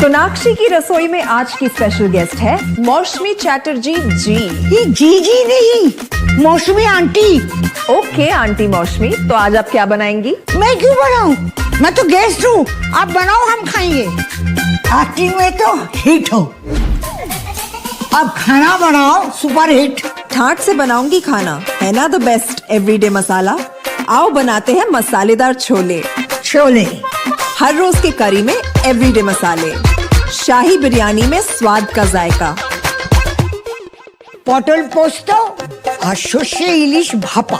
सोनाक्षी की रसोई में आज की स्पेशल गेस्ट है मौसमी चैटर्जी जी। ये जी नहीं, मौसमी आंटी। ओके आंटी मौसमी, तो आज आप क्या बनाएंगी? मैं क्यों बनाऊं? मैं तो गेस्ट हूँ, आप बनाओ हम खाएंगे। एक्टिंग में तो हिट हो, अब खाना बनाओ सुपर हिट। ठाट से बनाऊंगी खाना, है ना द बेस्ट एवरीडे मसाला। आओ बनाते हैं मसालेदार छोले। छोले हर रोज के करी में एवरीडे मसाले, शाही बिरयानी में स्वाद का जायका। পটল পোস্ত আর সর্ষে ইলিশ ভাপা।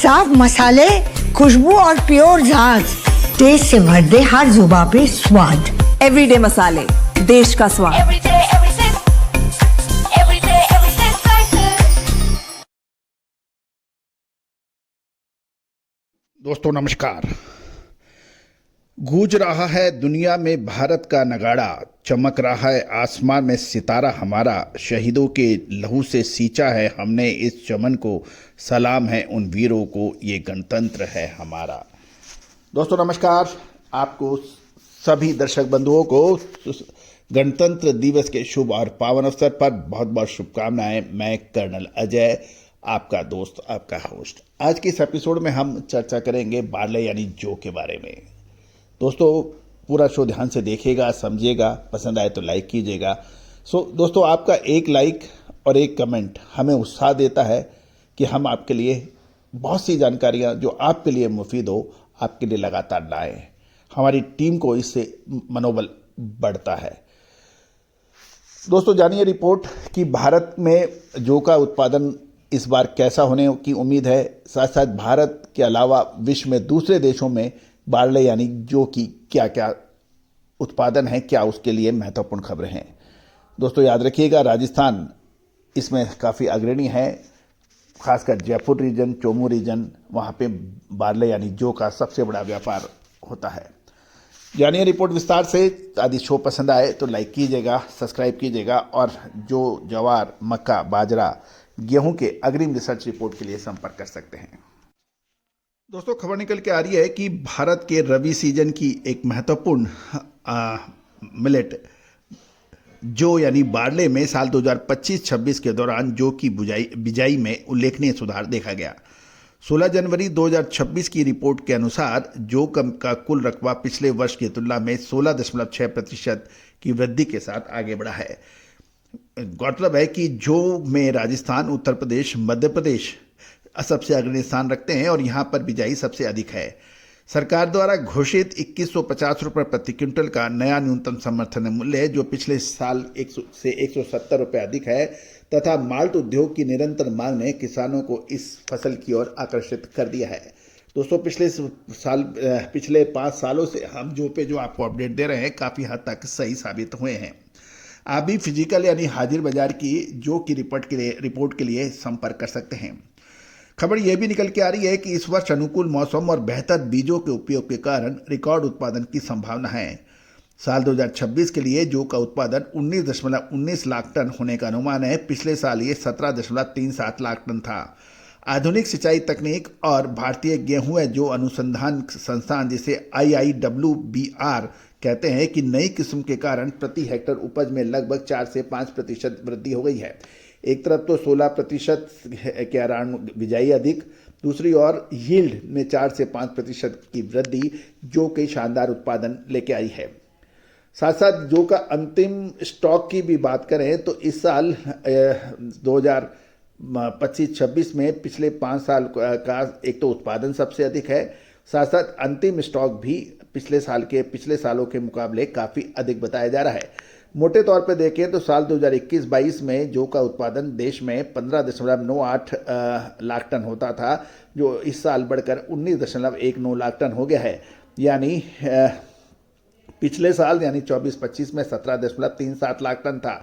साफ मसाले, खुशबू और प्योर झाग, टेस्ट से भर दे हर जुबान पे स्वाद। एवरीडे मसाले, देश का स्वाद। दोस्तों नमस्कार। गूंज रहा है दुनिया में भारत का नगाड़ा, चमक रहा है आसमान में सितारा हमारा। शहीदों के लहू से सींचा है हमने इस चमन को, सलाम है उन वीरों को, ये गणतंत्र है हमारा। दोस्तों नमस्कार, आपको सभी दर्शक बंधुओं को गणतंत्र दिवस के शुभ और पावन अवसर पर बहुत बहुत शुभकामनाएं। मैं कर्नल अजय, आपका दोस्त, आपका होस्ट। आज के इस एपिसोड में हम चर्चा करेंगे बारले यानी जो के बारे में। दोस्तों पूरा शो ध्यान से देखिएगा, समझिएगा, पसंद आए तो लाइक कीजिएगा। दोस्तों आपका एक लाइक और एक कमेंट हमें उत्साह देता है कि हम आपके लिए बहुत सी जानकारियां जो आपके लिए मुफीद हो, आपके लिए लगातार लाएं। हमारी टीम को इससे मनोबल बढ़ता है। दोस्तों जानिए रिपोर्ट कि भारत में जौ का उत्पादन इस बार कैसा होने की उम्मीद है। साथ साथ भारत के अलावा विश्व में दूसरे देशों में बारले यानी जौ की क्या क्या उत्पादन है, क्या उसके लिए महत्वपूर्ण खबरें हैं। दोस्तों याद रखिएगा राजस्थान इसमें काफ़ी अग्रणी है, खासकर जयपुर रीजन, चोमू रीजन, वहाँ पे बारले यानी जौ का सबसे बड़ा व्यापार होता है। जानिए रिपोर्ट विस्तार से। यदि शो पसंद आए तो लाइक कीजिएगा, सब्सक्राइब कीजिएगा और जो ज्वार, मक्का, बाजरा, गेहूं के अग्रिम रिसर्च रिपोर्ट के लिए संपर्क कर सकते हैं। दोस्तों खबर निकल के आ रही है कि भारत के रबी सीजन की एक महत्वपूर्ण मिलेट जौ यानी बारले में साल 2025-26 के दौरान जौ की बिजाई में उल्लेखनीय सुधार देखा गया। 16 जनवरी 2026 की रिपोर्ट के अनुसार जौ का कुल रकबा पिछले वर्ष की तुलना में 16.6% की वृद्धि के साथ आगे बढ़ा है। गौरतलब है कि जौ में राजस्थान, उत्तर प्रदेश, मध्य प्रदेश सबसे अग्रणी स्थान रखते हैं और यहाँ पर बिजाई सबसे अधिक है। सरकार द्वारा घोषित 2150 रुपये प्रति क्विंटल का नया न्यूनतम समर्थन मूल्य, जो पिछले साल 100 से 170 रुपये अधिक है, तथा माल्ट उद्योग की निरंतर मांग ने किसानों को इस फसल की ओर आकर्षित कर दिया है। दोस्तों पिछले 5 सालों से हम जौ पे जो आपको अपडेट दे रहे हैं काफ़ी हद तक सही साबित हुए हैं। आप भी फिजिकल यानी हाजिर बाजार की जौ की रिपोर्ट के लिए संपर्क कर सकते हैं। खबर यह भी निकल के आ रही है कि इस वर्ष अनुकूल मौसम और बेहतर बीजों के उपयोग के कारण रिकॉर्ड उत्पादन की संभावना है। साल 2026 के लिए जौ का उत्पादन 19.19 लाख टन होने का अनुमान है। पिछले साल ये 17.37 लाख टन था। आधुनिक सिंचाई तकनीक और भारतीय गेहूं जौ अनुसंधान संस्थान, जिसे IIWBR कहते हैं, कि नई किस्म के कारण प्रति हेक्टर उपज में लगभग 4 से 5% वृद्धि हो गई है। एक तरफ तो 16% के अराउंड बिजाई अधिक, दूसरी ओर यील्ड में 4 से 5% की वृद्धि जौ के शानदार उत्पादन लेके आई है। साथ साथ जौ का अंतिम स्टॉक की भी बात करें तो इस साल 2025-26 में पिछले 5 साल का एक तो उत्पादन सबसे अधिक है, साथ साथ अंतिम स्टॉक भी पिछले सालों के मुकाबले काफ़ी अधिक बताया जा रहा है। मोटे तौर पर देखें तो साल 2021-22 में जौ का उत्पादन देश में 15.98 लाख टन होता था, जो इस साल बढ़कर 19.19 लाख टन हो गया है। यानी पिछले साल यानी 24-25 में 17.37 लाख टन था।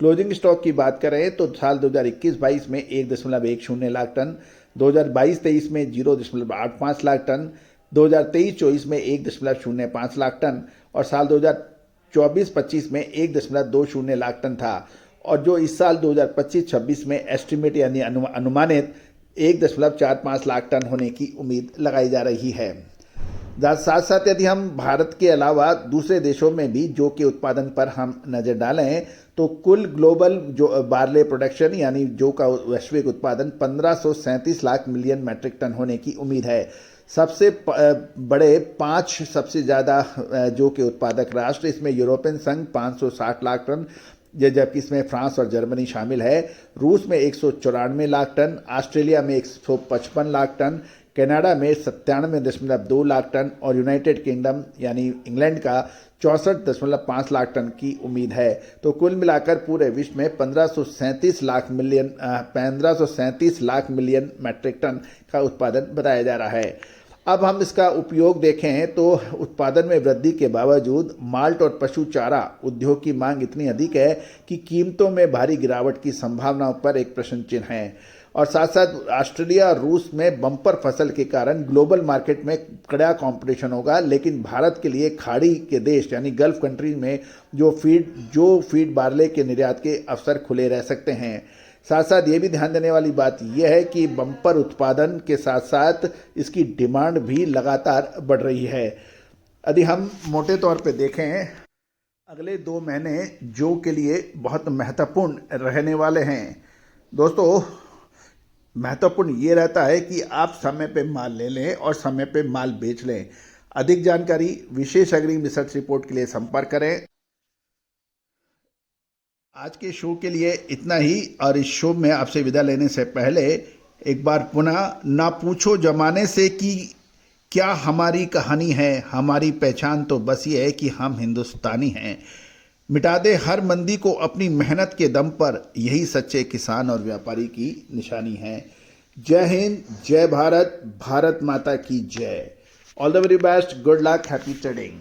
क्लोजिंग स्टॉक की बात करें तो साल 2021-22 में 1.10 लाख टन, 2022-23 में 0.85 लाख टन, 2023-24 में 1.05 लाख टन और साल 2024-25 में 1.20 लाख टन था। और जो इस साल 2025-26 में एस्टिमेट यानी अनुमानित 1.45 लाख टन होने की उम्मीद लगाई जा रही है। साथ साथ यदि हम भारत के अलावा दूसरे देशों में भी जौ के उत्पादन पर हम नज़र डालें तो कुल ग्लोबल जो बार्ले प्रोडक्शन यानी जौ का वैश्विक उत्पादन 1537 लाख मिलियन मैट्रिक टन होने की उम्मीद है। सबसे बड़े 5 सबसे ज़्यादा जौ के उत्पादक राष्ट्र, इसमें यूरोपियन संघ 560 लाख टन, जबकि इसमें फ्रांस और जर्मनी शामिल है। रूस में 194 लाख टन, ऑस्ट्रेलिया में 155 लाख टन, कनाडा में 97.2 लाख टन और यूनाइटेड किंगडम यानी इंग्लैंड का 64.5 लाख टन की उम्मीद है। तो कुल मिलाकर पूरे विश्व में 1537 लाख मिलियन मैट्रिक टन का उत्पादन बताया जा रहा है। अब हम इसका उपयोग देखें तो उत्पादन में वृद्धि के बावजूद माल्ट और पशु चारा उद्योग की मांग इतनी अधिक है कि कीमतों में भारी गिरावट की संभावनाओं पर एक प्रश्न चिन्ह है। और साथ साथ ऑस्ट्रेलिया और रूस में बम्पर फसल के कारण ग्लोबल मार्केट में कड़ा कंपटीशन होगा, लेकिन भारत के लिए खाड़ी के देश यानी गल्फ कंट्री में जो फीड बार्ले के निर्यात के अवसर खुले रह सकते हैं। साथ साथ ये भी ध्यान देने वाली बात यह है कि बम्पर उत्पादन के साथ साथ इसकी डिमांड भी लगातार बढ़ रही है। यदि हम मोटे तौर पे देखें, अगले 2 महीने जौ के लिए बहुत महत्वपूर्ण रहने वाले हैं। दोस्तों, महत्वपूर्ण ये रहता है कि आप समय पे माल ले लें और समय पे माल बेच लें। अधिक जानकारी विशेष अग्रिम रिसर्च रिपोर्ट के लिए संपर्क करें। आज के शो के लिए इतना ही, और इस शो में आपसे विदा लेने से पहले एक बार पुनः, ना पूछो जमाने से कि क्या हमारी कहानी है, हमारी पहचान तो बस ये है कि हम हिंदुस्तानी हैं। मिटा दे हर मंदी को अपनी मेहनत के दम पर, यही सच्चे किसान और व्यापारी की निशानी है। जय हिंद, जय भारत, भारत माता की जय। All the very best, good luck, happy trading.